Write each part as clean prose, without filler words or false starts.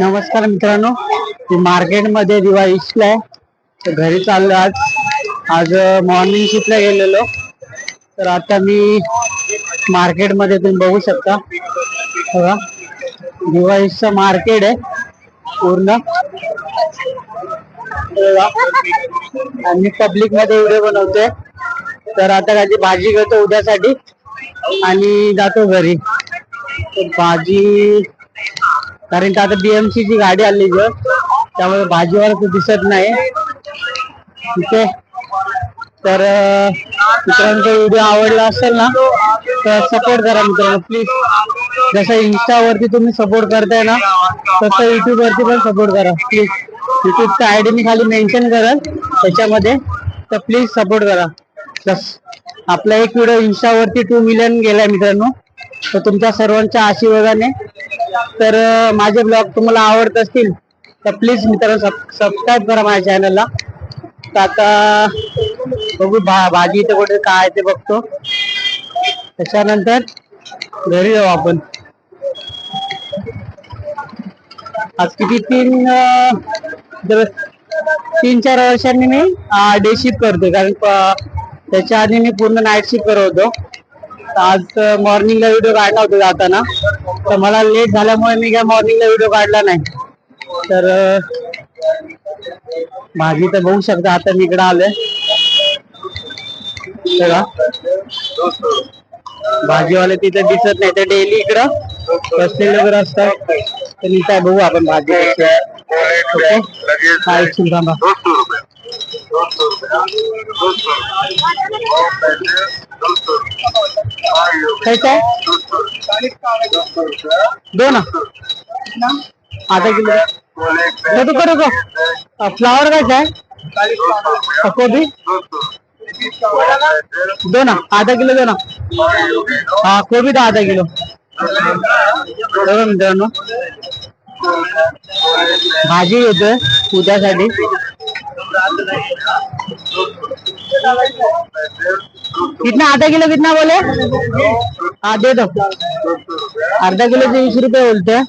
नमस्कार मित्रांनो, मी मार्केटमध्ये दिवाळीला आहे. तर घरी चाललो आज मॉर्निंग शिफ्टला गेलेलो. तर आता मी मार्केटमध्ये तुम्ही बघू शकता, बघा दिवाळीचं मार्केट आहे पूर्ण. आणि पब्लिक मध्ये व्हिडिओ बनवतोय. तर आता त्याची भाजी घेतो उद्यासाठी आणि जातो घरी. भाजी कारण की आता BMC ची गाडी आली त्यामुळे भाजीवाला तर दिसत नाही तिथे. तर मित्रांनो, व्हिडिओ आवडला असेल ना तर सपोर्ट करा मित्रांनो प्लीज. जसं इंस्टावरती तुम्ही सपोर्ट करताय ना तसं युट्यूब वरती पण सपोर्ट करा प्लीज. युट्यूबच्या ID मी खाली मेन्शन करेल त्याच्यामध्ये, तर प्लीज सपोर्ट करा. बस आपला एक व्हिडिओ इंस्टावरती 2 मिलियन गेलाय मित्रांनो. तर तुमच्या सर्वांच्या आशीर्वादाने तर माझे ब्लॉग तुम्हाला आवडत असतील तर प्लीज मित्रांनो सबस्क्राईब करा माझ्या चॅनलला. तर आता बघू भाजी इथे कुठे काय ते बघतो, त्याच्यानंतर घरी जाऊ आपण. आज किती 3-4 वर्षांनी मी डे शिफ्ट करतोय, कारण त्याच्या आधी मी पूर्ण नाईट शिफ्ट करत होतो. आज मॉर्निंगला व्हिडिओ काढला होता जाताना, तर मला लेट झाल्यामुळे मी काय मॉर्निंगला व्हिडिओ काढला नाही. तर भाजी तर बघू शकता. आता मी इकडे आलोय बघा, भाजीवाले तिथे दिसत नाही, ते डेली इकडं बसलेले वगैरे असतात. तर मी काय बघू आपण भाजी कशी आहे. ओके, हा एक थांबा. कैसा है? 2 ना, आधा किलो. रुको फ्लावर कैसा है? गोभी 2 ना, आधा किलो 2 ना. हाँ गोभी तो आधा किलो. मित्रांनो, भाजी घेतोय उद्यासाठी. कितना आधा किलो कितना बोले? हाँ दे दो. अर्धा किलो 20 रुपये बोलते हैं.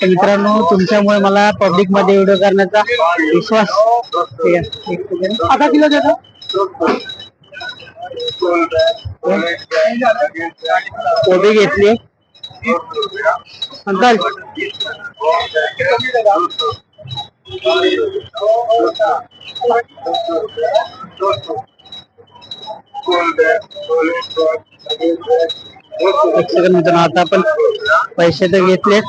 मित्रांनो, तुमच्यामुळे मला पब्लिक मध्ये व्हिडिओ करण्याचा विश्वास. आधा किलो देतो. कोबी घेतली अंकल. एक सेकंड मित्रांनो, आता आपण पैसे तर घेतलेत,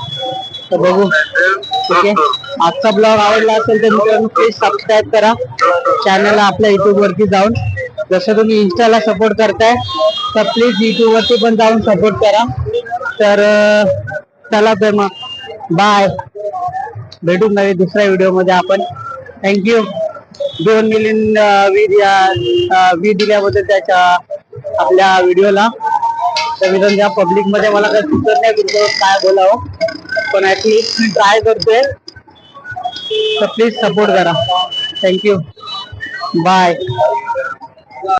तर बघू. ठीक आहे, आजचा ब्लॉग आवडला असेल तर मित्रांनो प्लीज सबस्क्राईब करा चॅनलला आपल्या युट्यूब वरती जाऊन. जसं तुम्ही इंस्टाला सपोर्ट करताय तर प्लीज युट्यूब वरती पण जाऊन सपोर्ट करा. तर चला तर मग बाय, भेटू नवीन दुसऱ्या व्हिडिओ मध्ये आपण. थँक्यू 2 मिलियन व्ही दिल्याबद्दल त्याच्या आपल्या व्हिडिओला. तर मित्रांनो, या पब्लिक मध्ये मला काही सुचत नाही तुमचं काय बोलावं, पण ऍटलीस्ट मी ट्राय करतोय. तर प्लीज सपोर्ट करा. Thank you, bye.